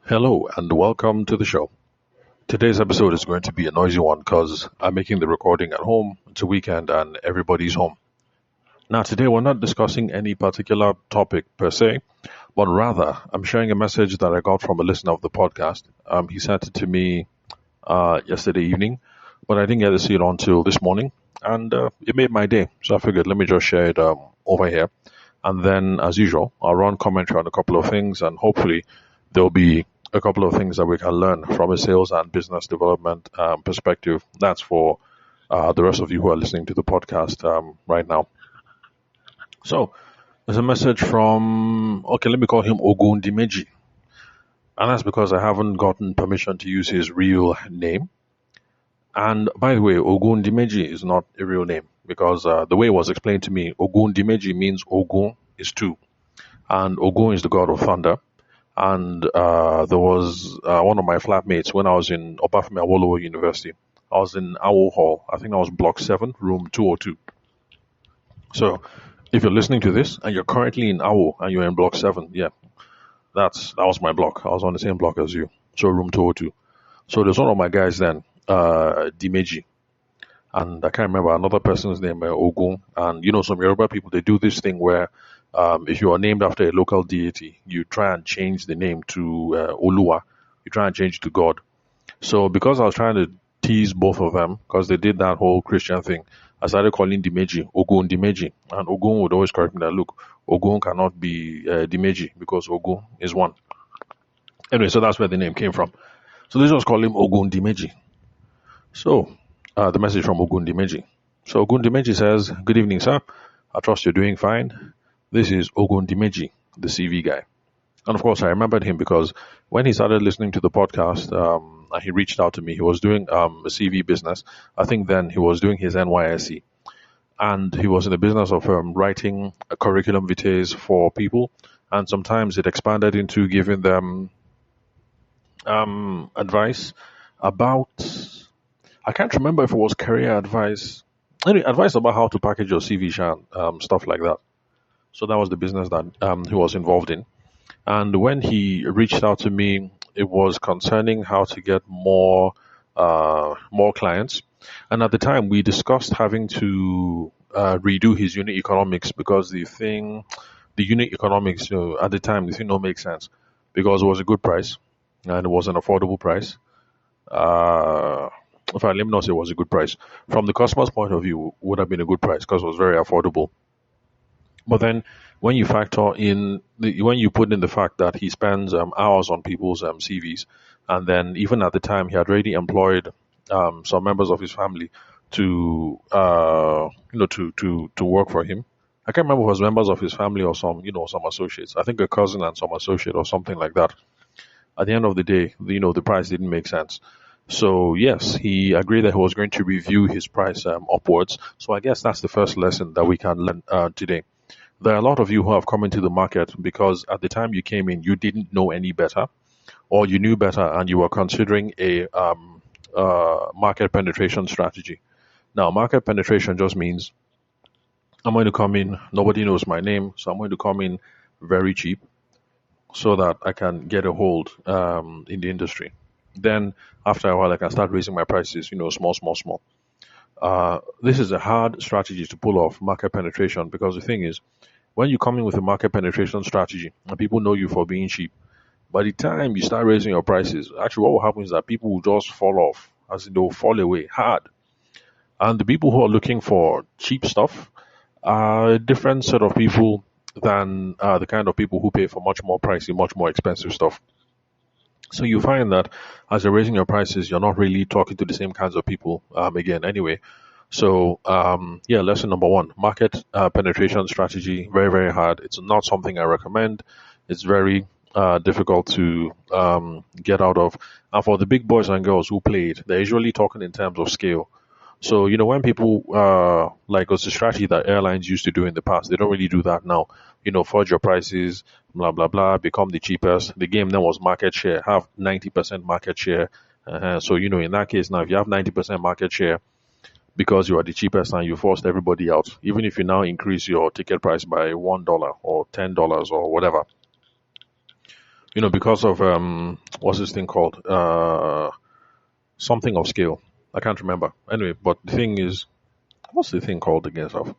Hello and welcome to the show. Today's episode is going to be a noisy one because I'm making the recording at home. It's a weekend and everybody's home. Now, today we're not discussing any particular topic per se, but rather I'm sharing a message that I got from a listener of the podcast. He sent it to me yesterday evening, but I didn't get to see it until this morning, and it made my day. So I figured let me just share it over here. And then, as usual, I'll run commentary on a couple of things, and hopefully there'll be a couple of things that we can learn from a sales and business development perspective. That's for the rest of you who are listening to the podcast right now. So, there's a message from, okay, let me call him Ogundimeji. And that's because I haven't gotten permission to use his real name. And by the way, Ogundimeji is not a real name because the way it was explained to me, Ogundimeji means Ogun is two. And Ogun is the god of thunder. And there was one of my flatmates when I was in Obafemi Awolowo University. I was in Owl Hall. I think I was block 7, room 202. So if you're listening to this and you're currently in Owl and you're in block 7, yeah, that was my block. I was on the same block as you. So room 202. So there's one of my guys then, Dimeji. And I can't remember another person's name, Ogun. And some Yoruba people, they do this thing where if you are named after a local deity, you try and change the name to Oluwa. You try and change it to God. So because I was trying to tease both of them, because they did that whole Christian thing, I started calling Dimeji Ogun Dimeji. And Ogun would always correct me that, look, Ogun cannot be Dimeji because Ogun is one. Anyway, so that's where the name came from. So let's just call him Ogun Dimeji. So the message from Ogundimeji. So Ogundimeji says, "Good evening, sir. I trust you're doing fine. This is Ogundimeji, the CV guy." And of course, I remembered him because when he started listening to the podcast, and he reached out to me. He was doing a CV business. I think then he was doing his NYSC. And he was in the business of writing a curriculum vitae for people. And sometimes it expanded into giving them advice about, I can't remember if it was career advice, any advice about how to package your CV, stuff like that. So that was the business that he was involved in. And when he reached out to me, it was concerning how to get more clients. And at the time, we discussed having to redo his unit economics because the unit economics, at the time, the thing don't make sense because it was a good price and it was an affordable price. Let me not say it was a good price. From the customer's point of view, it would have been a good price because it was very affordable. But then when you factor in, when you put in the fact that he spends hours on people's CVs, and then even at the time he had already employed some members of his family to work for him. I can't remember if it was members of his family or some associates. I think a cousin and some associate or something like that. At the end of the day, the price didn't make sense. So yes, he agreed that he was going to review his price upwards. So I guess that's the first lesson that we can learn today. There are a lot of you who have come into the market because at the time you came in, you didn't know any better, or you knew better and you were considering a market penetration strategy. Now, market penetration just means I'm going to come in, nobody knows my name, so I'm going to come in very cheap so that I can get a hold in the industry. Then after a while, I can start raising my prices, small. This is a hard strategy to pull off, market penetration, because the thing is, when you come in with a market penetration strategy and people know you for being cheap, by the time you start raising your prices, actually what will happen is that people will just fall off, as in they'll fall away hard. And the people who are looking for cheap stuff are a different set of people than the kind of people who pay for much more pricey, much more expensive stuff. So you find that as you're raising your prices, you're not really talking to the same kinds of people again anyway. So lesson number 1, market penetration strategy, very, very hard. It's not something I recommend. It's very difficult to get out of. And for the big boys and girls who play it, they're usually talking in terms of scale. So, when people, it's a strategy that airlines used to do in the past, they don't really do that now. Forge your prices, blah, blah, blah, become the cheapest. The game then was market share, have 90% market share. So, in that case now, if you have 90% market share because you are the cheapest and you forced everybody out, even if you now increase your ticket price by $1 or $10 or whatever, because of what's this thing called? Something of scale. I can't remember. Anyway, but the thing is, what's the thing called again? Stuff.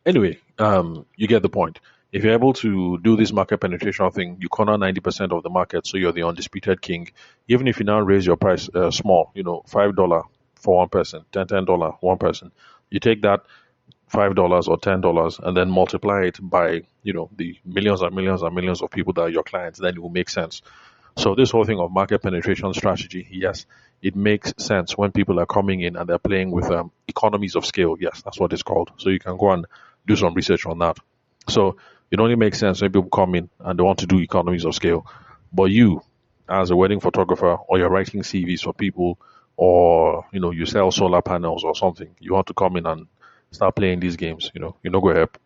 Anyway, you get the point. If you're able to do this market penetration thing, you corner 90% of the market, so you're the undisputed king. Even if you now raise your price small, $5 for one person, $10 one person, you take that $5 or $10 and then multiply it by the millions and millions and millions of people that are your clients, then it will make sense. So this whole thing of market penetration strategy, yes, it makes sense when people are coming in and they're playing with economies of scale. Yes, that's what it's called. So you can go and do some research on that. So it only makes sense when people come in and they want to do economies of scale. But you, as a wedding photographer, or you're writing CVs for people, or you sell solar panels or something, you want to come in and start playing these games. You're not going to help.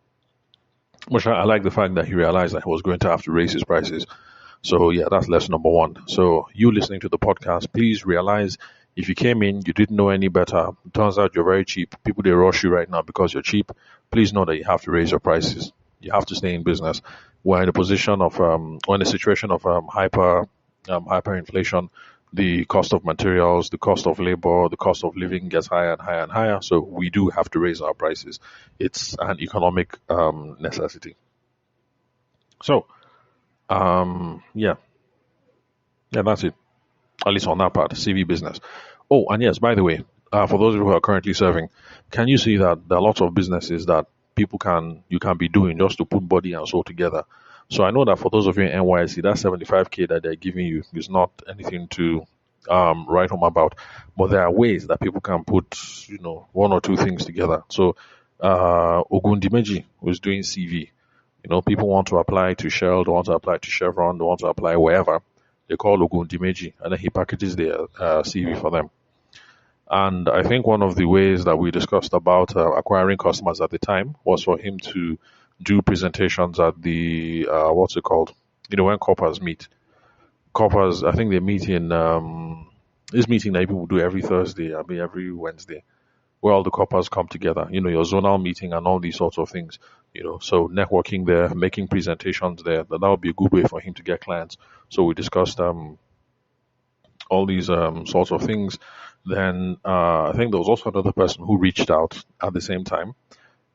Which I like the fact that he realized that he was going to have to raise his prices. So yeah, that's lesson number one. So you listening to the podcast, please realize if you came in, you didn't know any better. It turns out you're very cheap. People they rush you right now because you're cheap. Please know that you have to raise your prices. You have to stay in business. We're in a position of, or in a situation of hyperinflation. The cost of materials, the cost of labor, the cost of living gets higher and higher and higher. So we do have to raise our prices. It's an economic necessity. So yeah, that's it. At least on that part, CV business. Oh, and yes, by the way, for those of you who are currently serving, can you see that there are lots of businesses that you can be doing just to put body and soul together? So I know that for those of you in NYC, that 75K that they're giving you is not anything to write home about, but there are ways that people can put one or two things together. So Ogundimeji was doing CV. People want to apply to Shell, they want to apply to Chevron, they want to apply wherever. They call Ogundimeji, and then he packages their CV for them. And I think one of the ways that we discussed about acquiring customers at the time was for him to do presentations at the what's it called? When corpers meet. Corpers, I think they meet in this meeting that people do every Thursday, every Wednesday, where all the corpers come together. Your zonal meeting and all these sorts of things. So networking there, making presentations there. That would be a good way for him to get clients. So we discussed all these sorts of things. Then I think there was also another person who reached out at the same time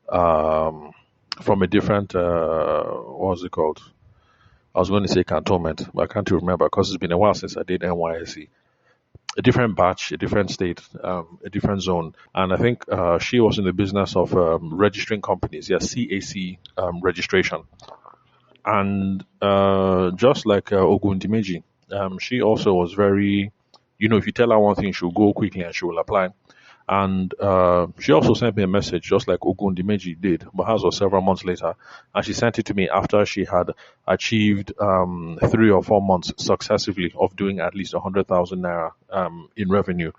from a different, what was it called? I was going to say cantonment, but I can't remember because it's been a while since I did NYSC. A different batch, a different state, a different zone. And I think she was in the business of registering companies, CAC registration. And just like Ogundimeji, she also was very, if you tell her one thing, she'll go quickly and she will apply. And she also sent me a message, just like Ogundimeji did, but hers was several months later. And she sent it to me after she had achieved 3 or 4 months successively of doing at least 100,000 naira in revenue.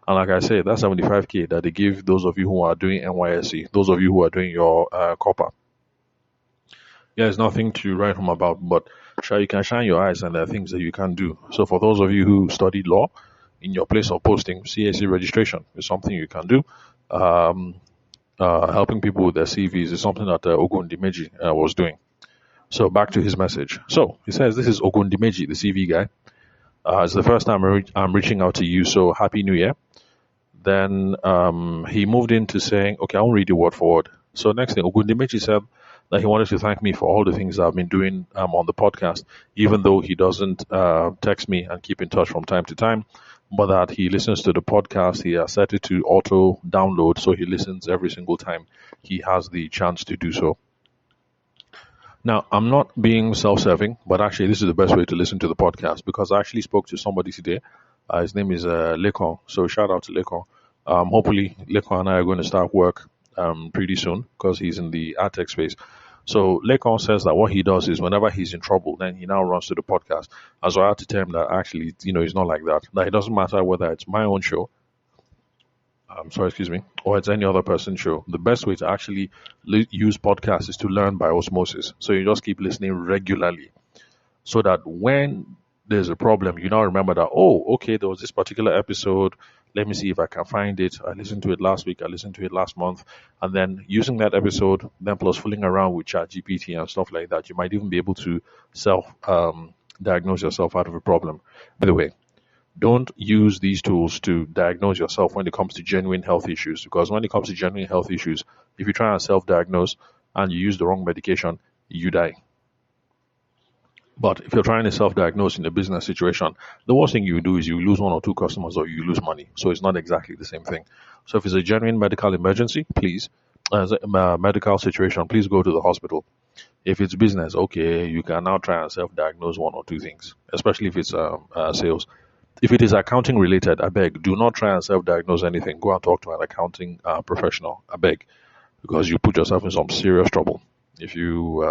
And like I said, that's 75K that they give those of you who are doing NYSC, those of you who are doing your copper. Yeah, there's nothing to write home about, but sure, you can shine your eyes and there are things that you can do. So for those of you who studied law, in your place of posting, CAC registration is something you can do. Helping people with their CVs is something that Ogundimeji was doing. So back to his message. So he says, this is Ogundimeji, the CV guy. It's the first time I'm reaching out to you, so Happy New Year. Then he moved into saying, okay, I won't read you word for word. So next thing, Ogundimeji said that he wanted to thank me for all the things that I've been doing on the podcast, even though he doesn't text me and keep in touch from time to time, but that he listens to the podcast. He has set it to auto download, so he listens every single time he has the chance to do so. Now, I'm not being self-serving, but actually this is the best way to listen to the podcast because I actually spoke to somebody today. His name is Lekon, so shout out to Lekon. Hopefully, Lekon and I are going to start work pretty soon because he's in the ad tech space. So Lekon says that what he does is whenever he's in trouble, then he now runs to the podcast. And so I had to tell him that actually, he's not like that. That it doesn't matter whether it's my own show, or it's any other person's show. The best way to actually use podcasts is to learn by osmosis. So you just keep listening regularly so that when there's a problem, you now remember that, oh, okay, there was this particular episode. Let me see if I can find it. I listened to it last week. I listened to it last month. And then using that episode, then plus fooling around with ChatGPT and stuff like that, you might even be able to diagnose yourself out of a problem. By the way, don't use these tools to diagnose yourself when it comes to genuine health issues, because when it comes to genuine health issues, if you try and self-diagnose and you use the wrong medication, you die. But if you're trying to self-diagnose in a business situation, the worst thing you do is you lose one or two customers or you lose money. So it's not exactly the same thing. So if it's a genuine medical emergency, please, as a medical situation, please go to the hospital. If it's business, okay, you can now try and self-diagnose one or two things, especially if it's sales. If it is accounting related, I beg, do not try and self-diagnose anything. Go and talk to an accounting professional, I beg, because you put yourself in some serious trouble if you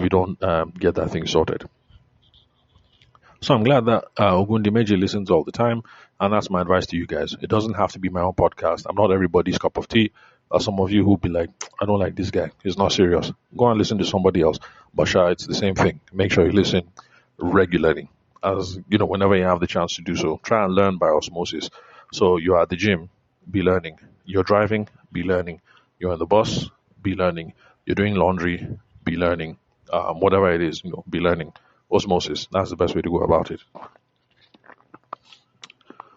don't get that thing sorted. So I'm glad that Ogundimeji listens all the time, and that's my advice to you guys. It doesn't have to be my own podcast. I'm not everybody's cup of tea. Some of you who be like, I don't like this guy. He's not serious. Go and listen to somebody else. But it's the same thing. Make sure you listen regularly. As you know, whenever you have the chance to do so, try and learn by osmosis. So you're at the gym, be learning. You're driving, be learning. You're on the bus, be learning. You're doing laundry, be learning. Whatever it is, be learning. Osmosis. That's the best way to go about it.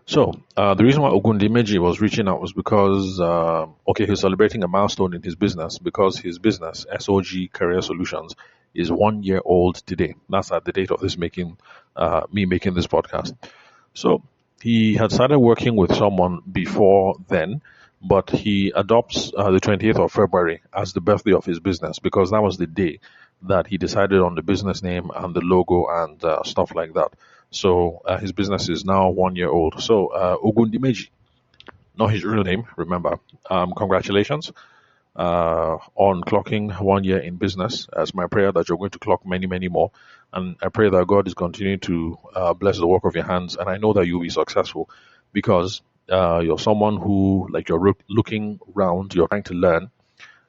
So the reason why Ogundimeji was reaching out was because he's celebrating a milestone in his business, because his business SOG Career Solutions is 1 year old today. That's at the date of this me making this podcast. So he had started working with someone before then, but he adopts the 28th of February as the birthday of his business, because that was the day that he decided on the business name and the logo and stuff like that. So his business is now 1 year old. So Ogundimeji, not his real name, remember. Congratulations on clocking 1 year in business. It's my prayer that you're going to clock many, many more. And I pray that God is continuing to bless the work of your hands. And I know that you'll be successful, because you're someone who, like, you're looking around, you're trying to learn.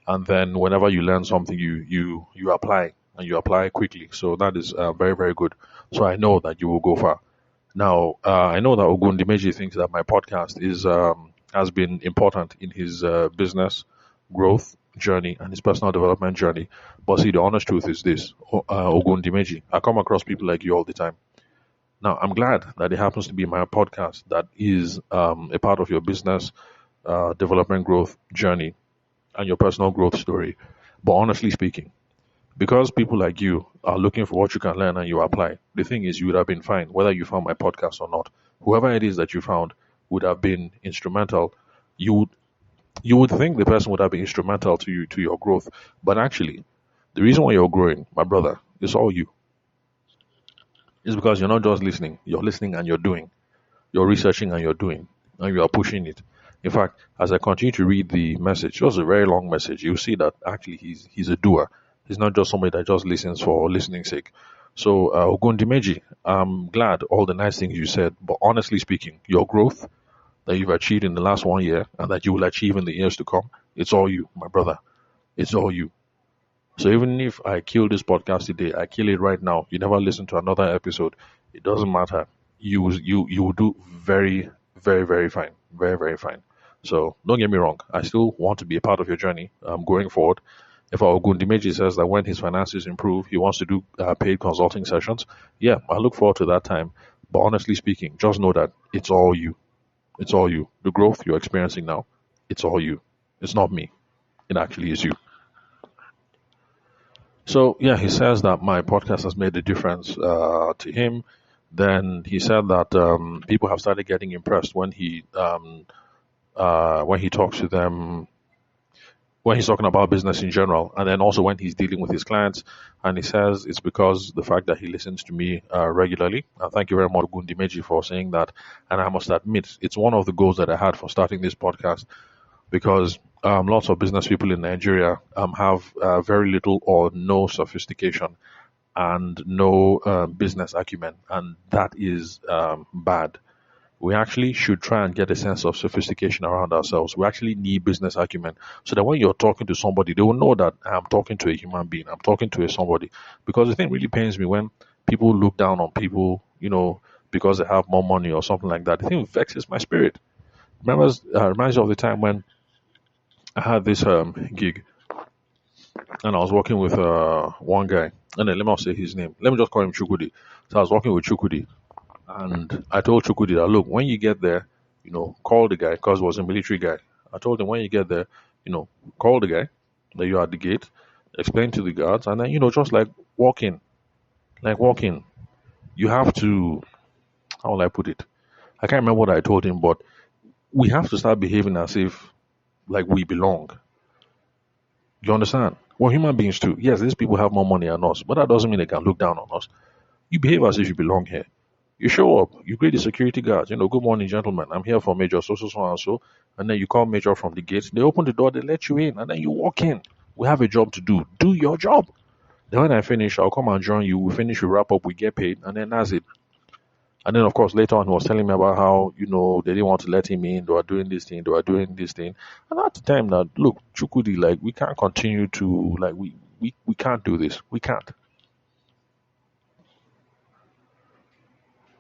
And then whenever you learn something, you apply, and you apply quickly. So that is very, very good. So I know that you will go far. Now, I know that Ogundimeji thinks that my podcast has been important in his business growth journey and his personal development journey. But see, the honest truth is this, Ogundimeji, I come across people like you all the time. Now, I'm glad that it happens to be my podcast that is a part of your business development growth journey and your personal growth story. But honestly speaking, because people like you are looking for what you can learn and you apply, the thing is, you would have been fine whether you found my podcast or not. Whoever it is that you found would have been instrumental. You would think the person would have been instrumental to your growth, but actually, the reason why you're growing, my brother, is all you. It's because you're not just listening; you're listening and you're doing. You're researching and you're doing, and you are pushing it. In fact, as I continue to read the message, it was a very long message. You'll see that actually he's a doer. He's not just somebody that just listens for listening's sake. So, Ogundimeji, I'm glad all the nice things you said, but honestly speaking, your growth that you've achieved in the last 1 year and that you will achieve in the years to come, it's all you, my brother. It's all you. So even if I kill this podcast today, I kill it right now, you never listen to another episode, it doesn't matter. You will do very, very, very fine. Very, very fine. So don't get me wrong. I still want to be a part of your journey going forward. If Ogundimeji says that when his finances improve, he wants to do paid consulting sessions, yeah, I look forward to that time. But honestly speaking, just know that it's all you. It's all you. The growth you're experiencing now, it's all you. It's not me. It actually is you. So, yeah, he says that my podcast has made a difference to him. Then he said that people have started getting impressed when he talks to them, when he's talking about business in general, and then also when he's dealing with his clients. And he says it's because the fact that he listens to me regularly. Thank you very much, Ogundimeji, for saying that. And I must admit, it's one of the goals that I had for starting this podcast, because lots of business people in Nigeria have very little or no sophistication and no business acumen, and that is bad. We actually should try and get a sense of sophistication around ourselves. We actually need business acumen, so that when you're talking to somebody, they will know that I'm talking to a human being. I'm talking to somebody. Because the thing really pains me when people look down on people, because they have more money or something like that. The thing vexes my spirit. Reminds me of the time when I had this gig. and I was working with one guy, and then let me not say his name. Let me just call him Chukudi. So I was working with Chukudi, and I told Chukudi that look, when you get there, call the guy because he was a military guy. I told him when you get there, call the guy that you're at the gate, explain to the guards, and then just like walk in. You have to, how will I put it? I can't remember what I told him, but we have to start behaving as if like we belong. You understand? We're human beings too. Yes, these people have more money than us, but that doesn't mean they can look down on us. You behave as if you belong here. You show up, you greet the security guards, good morning, gentlemen. I'm here for Major so and so. And then you call Major from the gate. They open the door, they let you in, and then you walk in. We have a job to do. Do your job. Then when I finish, I'll come and join you. We finish, we wrap up, we get paid, and then that's it. And then, of course, later on, he was telling me about how, they didn't want to let him in. They were doing this thing. They were doing this thing. And at the time, that, look, Chukudi, like, we can't continue to, like, we can't do this. We can't.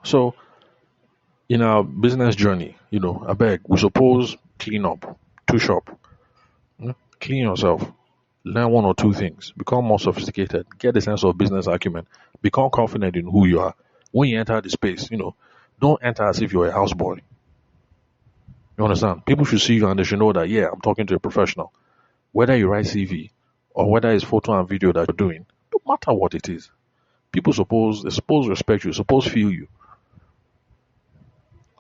So, in our business journey, I beg, we suppose clean up, touch up, clean yourself, learn one or two things, become more sophisticated, get a sense of business acumen, become confident in who you are. When you enter the space, don't enter as if you're a houseboy. You understand? People should see you and they should know that, yeah, I'm talking to a professional. Whether you write CV or whether it's photo and video that you're doing, no matter what it is. People they suppose respect you, suppose feel you.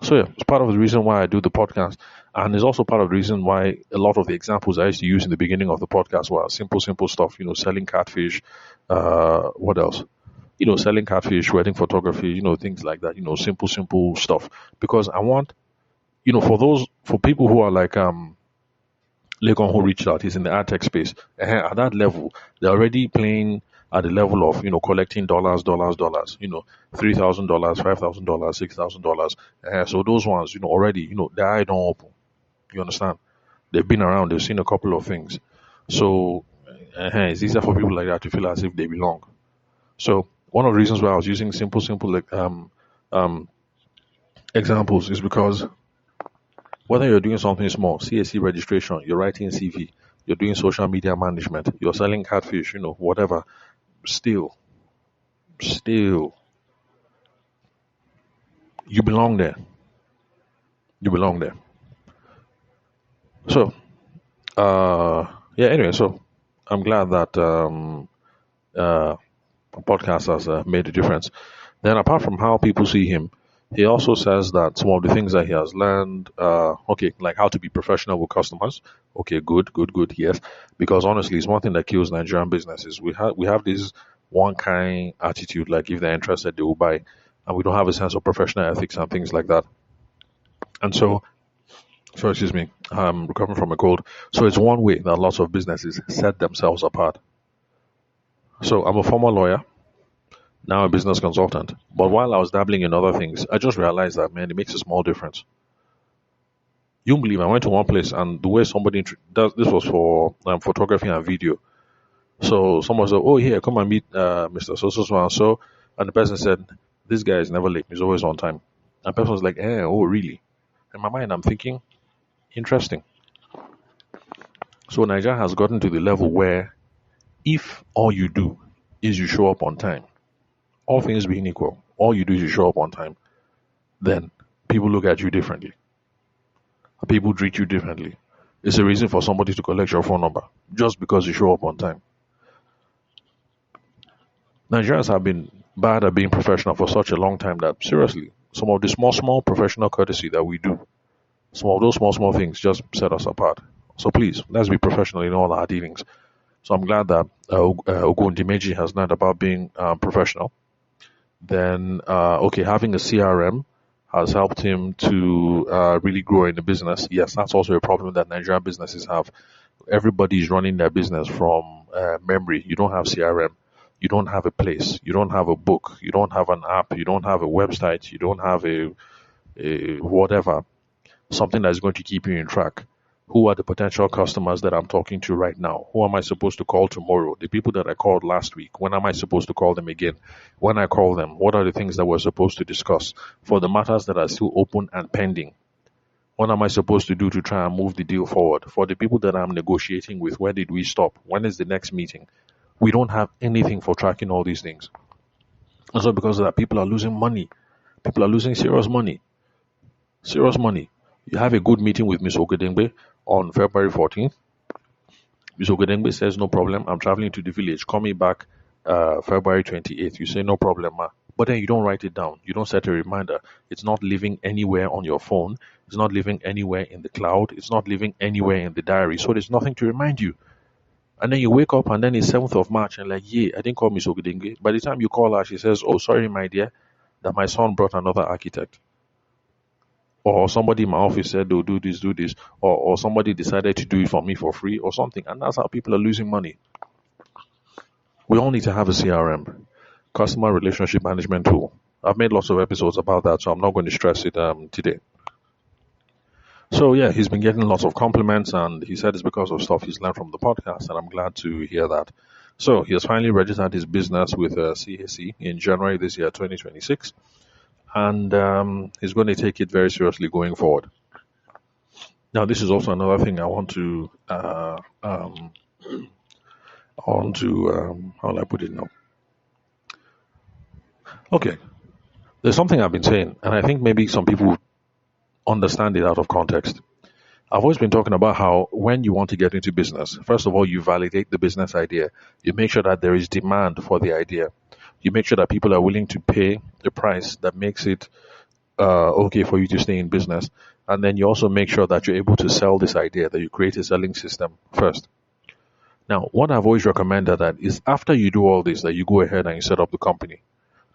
So yeah, it's part of the reason why I do the podcast. And it's also part of the reason why a lot of the examples I used to use in the beginning of the podcast were simple stuff, selling catfish, what else? Selling catfish, wedding photography, things like that, simple stuff. Because I want, for people who are like, Legon who reached out, he's in the ad tech space. At that level, they're already playing at the level of, collecting dollars, $3,000, $5,000, $6,000. So those ones, already, their eye don't open. You understand? They've been around, they've seen a couple of things. So it's easier for people like that to feel as if they belong. So one of the reasons why I was using simple examples is because whether you're doing something small, CAC registration, you're writing CV, you're doing social media management, you're selling catfish, whatever, still, you belong there. You belong there. So, anyway, so I'm glad that podcast has made a difference. Then, apart from how people see him, he also says that some of the things that he has learned, like how to be professional with customers. Okay, good, yes. Because honestly, it's one thing that kills Nigerian businesses. We have this one kind attitude, like if they're interested, they will buy, and we don't have a sense of professional ethics and things like that. And so excuse me, I'm recovering from a cold. So it's one way that lots of businesses set themselves apart. So I'm a former lawyer, now a business consultant. But while I was dabbling in other things, I just realized that, man, it makes a small difference. You won't believe I went to one place and the way somebody does this was for photography and video. So someone said, "Oh, here, come and meet Mr. So and so," and the person said, "This guy is never late. He's always on time." And the person was like, "Oh, really?" In my mind, I'm thinking, interesting. So Nigeria has gotten to the level where if all you do is you show up on time, all things being equal, all you do is you show up on time, then people look at you differently. People treat you differently. It's a reason for somebody to collect your phone number just because you show up on time. Nigerians have been bad at being professional for such a long time that, seriously, some of the small professional courtesy that we do, some of those small things just set us apart. So please, let's be professional in all our dealings. So I'm glad that Ogundimeji has learned about being professional. Then, having a CRM has helped him to really grow in the business. Yes, that's also a problem that Nigerian businesses have. Everybody's running their business from memory. You don't have CRM. You don't have a place. You don't have a book. You don't have an app. You don't have a website. You don't have a whatever, something that's going to keep you in track. Who are the potential customers that I'm talking to right now? Who am I supposed to call tomorrow? The people that I called last week, when am I supposed to call them again? When I call them, what are the things that we're supposed to discuss for the matters that are still open and pending? What am I supposed to do to try and move the deal forward? For the people that I'm negotiating with, where did we stop? When is the next meeting? We don't have anything for tracking all these things. And so because of that, people are losing money. People are losing serious money. Serious money. You have a good meeting with Miss Ogedengbe on February 14th. Miss Ogedengbe says, no problem. I'm traveling to the village. Call me back February 28th. You say, no problem, ma. But then you don't write it down. You don't set a reminder. It's not living anywhere on your phone. It's not living anywhere in the cloud. It's not living anywhere in the diary. So there's nothing to remind you. And then you wake up and then it's 7th of March and like, yeah, I didn't call Miss Ogedengbe. By the time you call her, she says, oh, sorry, my dear, that my son brought another architect. Or somebody in my office said they'll do this, or somebody decided to do it for me for free or something. And that's how people are losing money. We all need to have a CRM, customer relationship management tool. I've made lots of episodes about that, so I'm not going to stress it today. So yeah, he's been getting lots of compliments, and he said it's because of stuff he's learned from the podcast, and I'm glad to hear that. So he has finally registered his business with CAC in January this year, 2026. And he's going to take it very seriously going forward. Now, this is also another thing I want to, how will I put it now? Okay, there's something I've been saying, and I think maybe some people understand it out of context. I've always been talking about how when you want to get into business, first of all, you validate the business idea. You make sure that there is demand for the idea. You make sure that people are willing to pay the price that makes it okay for you to stay in business. And then you also make sure that you're able to sell this idea, that you create a selling system first. Now, what I've always recommended that is after you do all this, that you go ahead and you set up the company.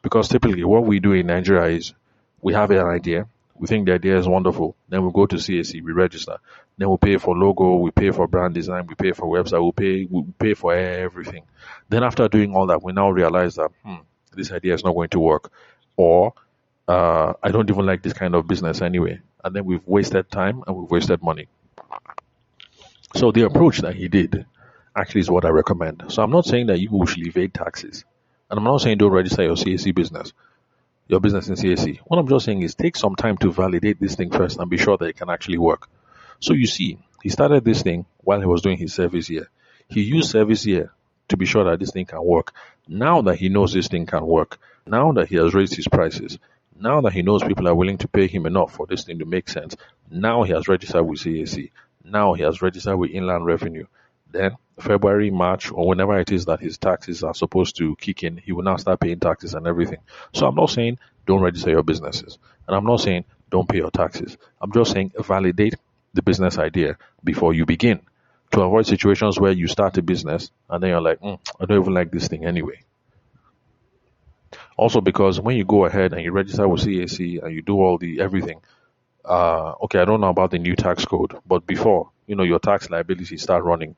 Because typically what we do in Nigeria is we have an idea, we think the idea is wonderful, then we go to CAC, we register, then we pay for logo, we pay for brand design, we pay for website, we pay for everything. Then after doing all that, we now realize that this idea is not going to work, or I don't even like this kind of business anyway. And then we've wasted time and we've wasted money. So the approach that he did actually is what I recommend. So I'm not saying that you should evade taxes. And I'm not saying don't register your CAC business, your business in CAC. What I'm just saying is take some time to validate this thing first and be sure that it can actually work. So you see, he started this thing while he was doing his service year. He used service year to be sure that this thing can work. Now that he knows this thing can work, now that he has raised his prices, now that he knows people are willing to pay him enough for this thing to make sense, now he has registered with CAC. Now he has registered with Inland Revenue. Then February, March, or whenever it is that his taxes are supposed to kick in, he will now start paying taxes and everything. So I'm not saying don't register your businesses. And I'm not saying don't pay your taxes. I'm just saying validate the business idea before you begin, to avoid situations where you start a business and then you're like, I don't even like this thing anyway. Also, because when you go ahead and you register with CAC and you do all the everything, okay, I don't know about the new tax code, but before, your tax liability start running,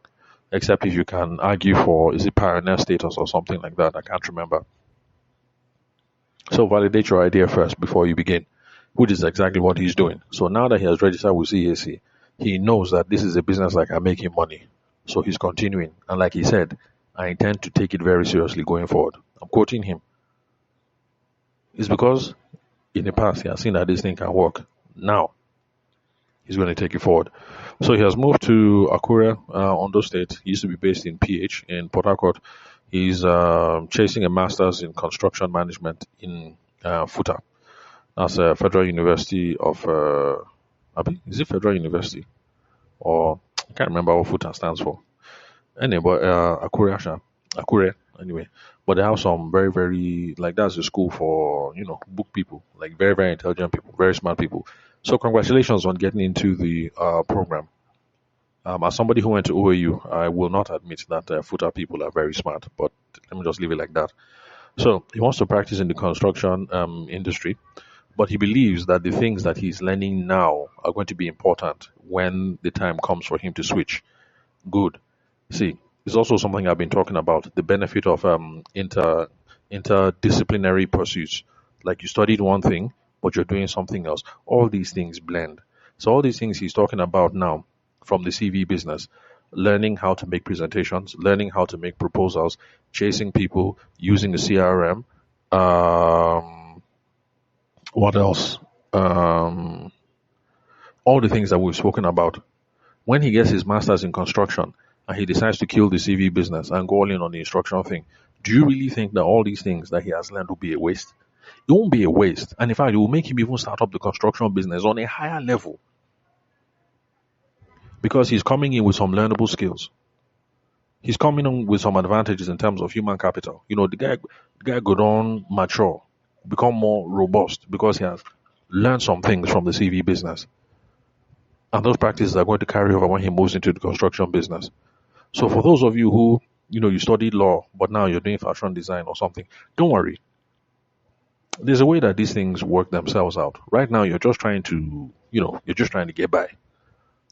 except if you can argue for, is it pioneer status or something like that? I can't remember. So validate your idea first before you begin, which is exactly what he's doing. So now that he has registered with CAC, he knows that this is a business that can make him money. So he's continuing. And like he said, I intend to take it very seriously going forward. I'm quoting him. It's because in the past he has seen that this thing can work. Now he's going to take it forward. So he has moved to Akure, Ondo State. He used to be based in PH in Port Harcourt. He's chasing a master's in construction management in FUTA. That's Federal University of is it Federal University? Or I can't remember what FUTA stands for. Anyway, but Akure, anyway. But they have some very, very, that's a school for, book people, like very, very intelligent people, very smart people. So congratulations on getting into the program. As somebody who went to OAU, I will not admit that FUTA people are very smart, but let me just leave it like that. So he wants to practice in the construction industry, but he believes that the things that he's learning now are going to be important when the time comes for him to switch. Good. See, it's also something I've been talking about, the benefit of interdisciplinary pursuits. Like you studied one thing, but you're doing something else. All these things blend. So all these things he's talking about now from the CV business, learning how to make presentations, learning how to make proposals, chasing people, using a CRM. What else? all the things that we've spoken about. When he gets his master's in construction and he decides to kill the CV business and go all in on the instructional thing, do you really think that all these things that he has learned will be a waste? It won't be a waste. And in fact, it will make him even start up the construction business on a higher level because he's coming in with some learnable skills. He's coming in with some advantages in terms of human capital. The guy go on mature, become more robust because he has learned some things from the CV business. And those practices are going to carry over when he moves into the construction business. So for those of you who, you studied law, but now you're doing fashion design or something, don't worry. There's a way that these things work themselves out. Right now, you're just trying to, get by.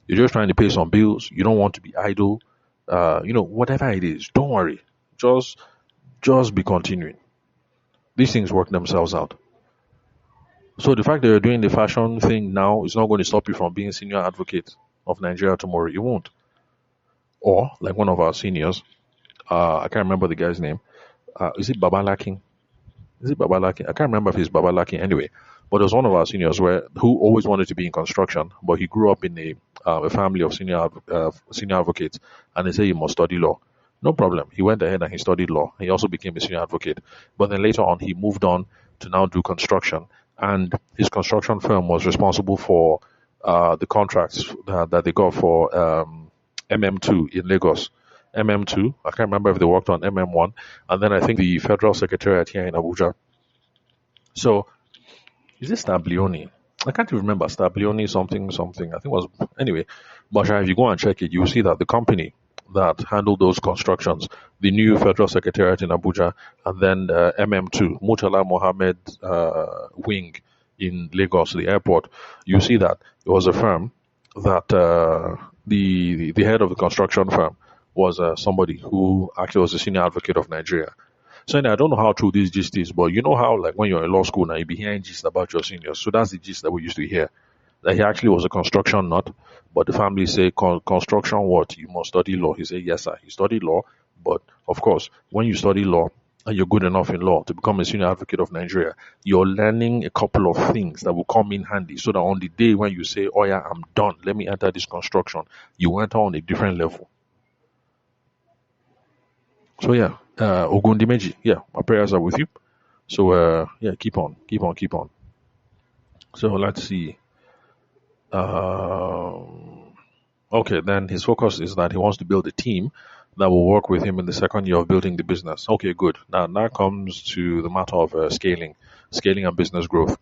You're just trying to pay some bills. You don't want to be idle. Whatever it is, don't worry. Just be continuing. These things work themselves out. So the fact that you're doing the fashion thing now is not going to stop you from being senior advocate of Nigeria tomorrow. It won't. Or like one of our seniors, I can't remember the guy's name. Is it Babalakin? Is it Babalakin? I can't remember if it's Babalakin anyway. But there's one of our seniors who always wanted to be in construction, but he grew up in a family of senior advocates, and they say he must study law. No problem. He went ahead and he studied law. He also became a senior advocate. But then later on, he moved on to now do construction. And his construction firm was responsible for the contracts that they got for MM2 in Lagos. MM2, I can't remember if they worked on MM1, and then I think the Federal Secretariat here in Abuja. So, is it Stablioni? I can't even remember. Stablioni something. I think it was, anyway. But if you go and check it, you will see that the company that handled those constructions, the new Federal Secretariat in Abuja, and then MM2, Murtala Mohammed wing in Lagos, the airport, you see that it was a firm that the head of the construction firm was somebody who actually was a senior advocate of Nigeria. So I don't know how true this gist is, but you know how like when you're in law school now you be hearing gist about your seniors. So that's the gist that we used to hear. That he actually was a construction nut, but the family say construction what? You must study law. He said, yes sir, he studied law, but of course when you study law and you're good enough in law to become a senior advocate of Nigeria, you're learning a couple of things that will come in handy so that on the day when you say, oh yeah, I'm done, let me enter this construction, you enter on a different level. So yeah, Ogundimeji, yeah, my prayers are with you. So yeah, keep on. So let's see. Okay, then his focus is that he wants to build a team that will work with him in the second year of building the business. Okay, good. Now that comes to the matter of scaling and business growth.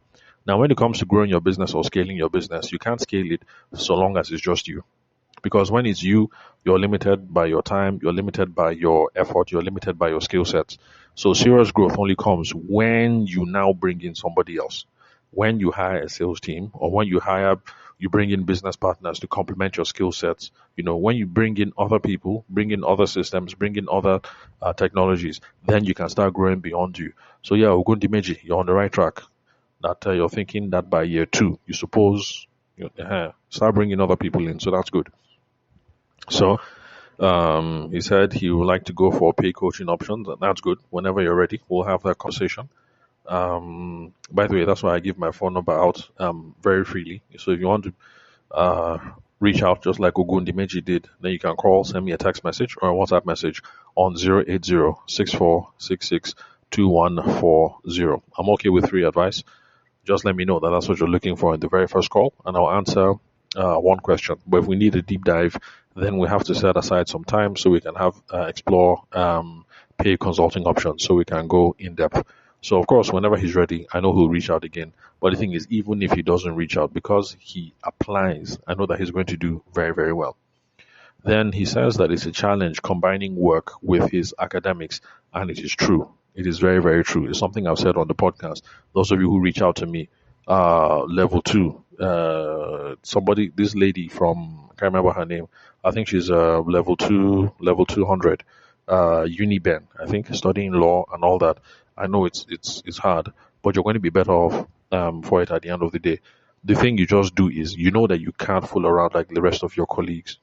Now, when it comes to growing your business or scaling your business, you can't scale it so long as it's just you. Because when it's you, you're limited by your time, you're limited by your effort, you're limited by your skill sets. So serious growth only comes when you now bring in somebody else. When you hire a sales team or when you bring in business partners to complement your skill sets. When you bring in other people, bring in other systems, bring in other technologies, then you can start growing beyond you. So yeah, Ogundimeji, you're on the right track. That you're thinking that by year 2, you suppose start bringing other people in. So that's good. So he said he would like to go for pay coaching options, and that's good. Whenever you're ready, we'll have that conversation. By the way, that's why I give my phone number out very freely. So if you want to reach out just like Ogundimeji did, then you can call, send me a text message or a WhatsApp message on 080-6466-2140. I'm okay with free advice. Just let me know that that's what you're looking for in the very first call, and I'll answer one question. But if we need a deep dive, then we have to set aside some time so we can have explore paid consulting options so we can go in depth. So of course, whenever he's ready, I know he'll reach out again. But the thing is, even if he doesn't reach out, because he applies, I know that he's going to do very, very well. Then he says that it's a challenge combining work with his academics, and it is true. It is very, very true. It's something I've said on the podcast. Those of you who reach out to me, level 2, this lady from, I can't remember her name. I think she's level 200, Uniben, I think, studying law and all that. I know it's hard, but you're going to be better off for it at the end of the day. The thing you just do is you know that you can't fool around like the rest of your colleagues.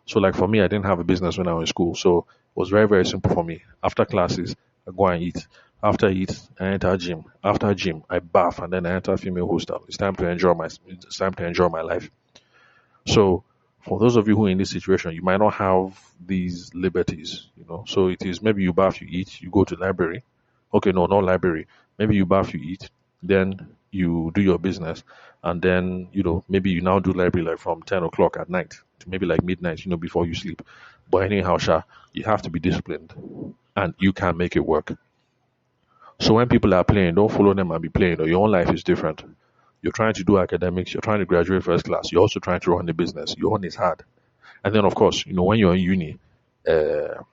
So like for me, I didn't have a business when I was in school, so it was very, very simple for me. After classes, I go and eat. After eat, I enter gym. After gym, I bath and then I enter female hostel. It's time to enjoy my life. So for those of you who are in this situation, you might not have these liberties, So it is maybe you bath, you eat, you go to library. Okay, no, not library. Maybe you bath, you eat, then you do your business, and then maybe you now do library like from 10 o'clock at night to maybe like midnight, before you sleep. But anyhow, you have to be disciplined, and you can make it work. So when people are playing, don't follow them and be playing. Or your own life is different. You're trying to do academics, you're trying to graduate first class, you're also trying to run the business. Your own is hard. And then, of course, when you're in uni, how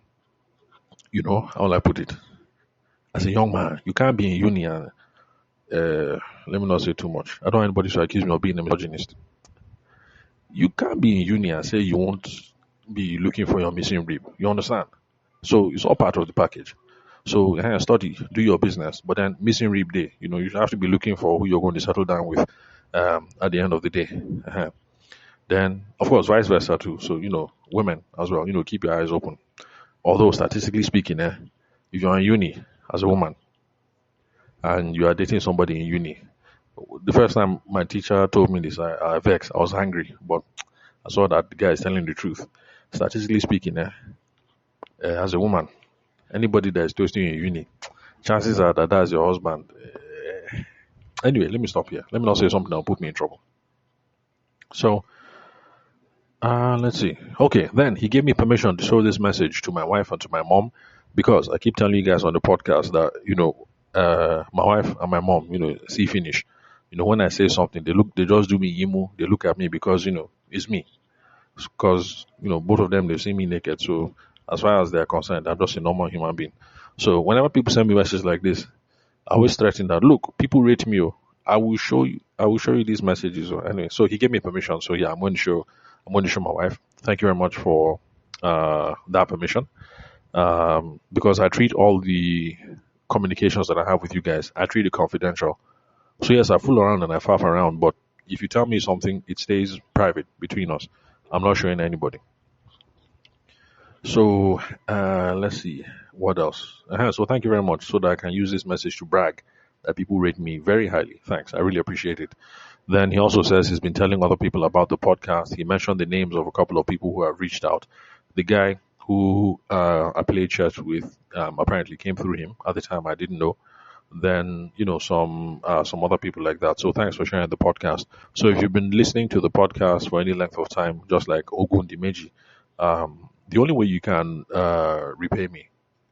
will I put it? As a young man, you can't be in uni and, let me not say too much. I don't want anybody to accuse me of being a misogynist. You can't be in uni and say you won't be looking for your missing rib. You understand? So it's all part of the package. So study, do your business, but then missing rib day, you have to be looking for who you're going to settle down with at the end of the day. Then, of course, vice versa too. So, women as well, keep your eyes open. Although statistically speaking, if you're in uni as a woman and you are dating somebody in uni, the first time my teacher told me this, I vexed. I was angry, but I saw that the guy is telling the truth. Statistically speaking, as a woman, anybody that is toasting you in uni, chances are that that's your husband. Anyway, let me stop here. Let me not say something that will put me in trouble. So, let's see. Okay, then he gave me permission to show this message to my wife and to my mom, because I keep telling you guys on the podcast that my wife and my mom, see finish. When I say something, they just do me emo. They look at me because it's me. Because both of them, they see me naked. So as far as they're concerned, I'm just a normal human being. So whenever people send me messages like this, I always threaten that, look, people rate me. I will show you these messages. Anyway, so he gave me permission. So yeah, I'm going to show my wife. Thank you very much for that permission. Because I treat all the communications that I have with you guys, I treat it confidential. So yes, I fool around and I faff around, but if you tell me something, it stays private between us. I'm not showing anybody. So let's see what else. So thank you very much, so that I can use this message to brag that people rate me very highly. Thanks, I really appreciate it. Then he also says he's been telling other people about the podcast. He mentioned the names of a couple of people who have reached out. The guy who I played church with apparently came through him. At the time, I didn't know. Then some other people like that. So thanks for sharing the podcast. So if you've been listening to the podcast for any length of time, just like Ogundimeji, the only way you can repay me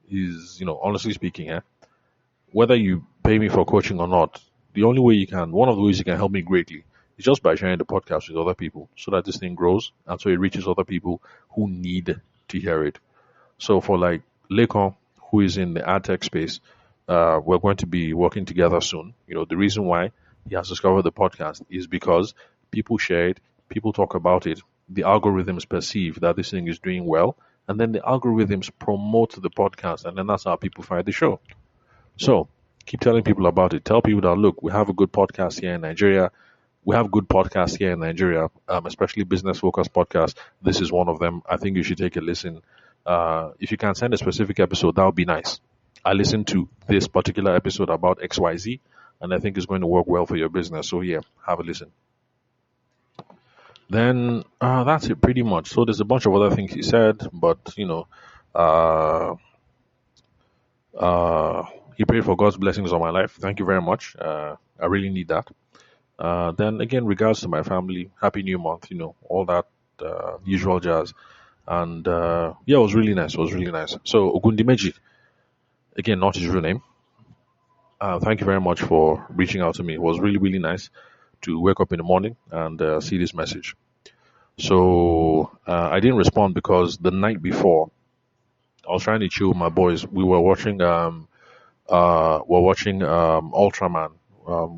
is, honestly speaking, whether you pay me for coaching or not, the only way one of the ways you can help me greatly is just by sharing the podcast with other people, so that this thing grows and so it reaches other people who need to hear it. So for like Lekon, who is in the ad tech space, we're going to be working together soon. The reason why he has discovered the podcast is because people share it, people talk about it, the algorithms perceive that this thing is doing well, and then the algorithms promote the podcast, and then that's how people find the show. So keep telling people about it. Tell people that, look, we have a good podcast here in Nigeria. We have good podcasts here in Nigeria, especially business-focused podcasts. This is one of them. I think you should take a listen. If you can send a specific episode, that would be nice. I listened to this particular episode about XYZ, and I think it's going to work well for your business. So yeah, have a listen. Then that's it pretty much. So there's a bunch of other things he said, but he prayed for God's blessings on my life. Thank you very much. I really need that. Then again, regards to my family, happy new month, all that usual jazz. And yeah, it was really nice. It was really nice. So Ogundimeji, again, not his real name. Thank you very much for reaching out to me. It was really, really nice to wake up in the morning and see this message. So I didn't respond because the night before, I was trying to chill with my boys. We were watching Ultraman.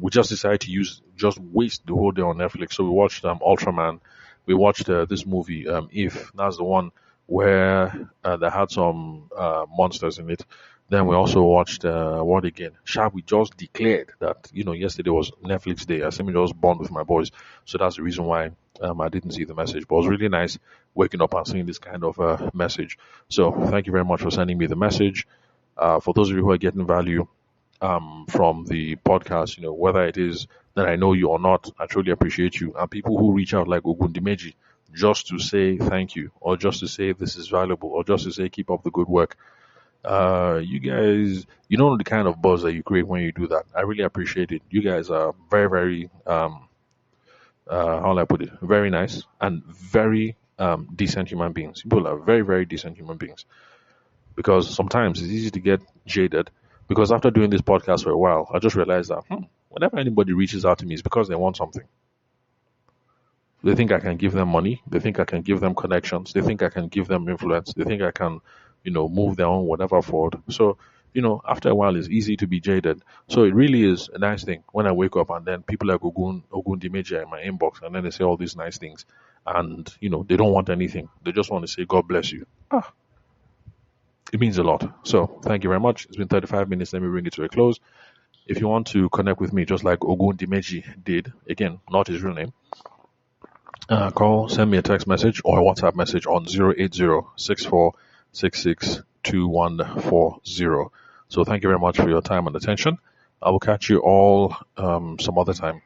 We just decided to just waste the whole day on Netflix. So we watched Ultraman. We watched this movie, If. That's the one where they had some monsters in it. Then we also watched what again? We just declared that yesterday was Netflix day. I simply just bond with my boys, so that's the reason why I didn't see the message. But it was really nice waking up and seeing this kind of message. So thank you very much for sending me the message. For those of you who are getting value from the podcast, whether it is that I know you or not, I truly appreciate you. And people who reach out like Ogundimeji, just to say thank you, or just to say this is valuable, or just to say keep up the good work. You guys, you know the kind of buzz that you create when you do that. I really appreciate it. You guys are very, very, how will I put it? Very nice and very decent human beings. People are very, very decent human beings. Because sometimes it's easy to get jaded. Because after doing this podcast for a while, I just realized that whenever anybody reaches out to me, it's because they want something. They think I can give them money. They think I can give them connections. They think I can give them influence. They think I can, move their own whatever forward. So, after a while, it's easy to be jaded. So it really is a nice thing when I wake up and then people like Ogundimeji are in my inbox and then they say all these nice things. And, they don't want anything. They just want to say, God bless you. It means a lot. So thank you very much. It's been 35 minutes. Let me bring it to a close. If you want to connect with me, just like Ogundimeji did, again, not his real name, send me a text message or a WhatsApp message on 080-6466-2140. So thank you very much for your time and attention. I will catch you all some other time.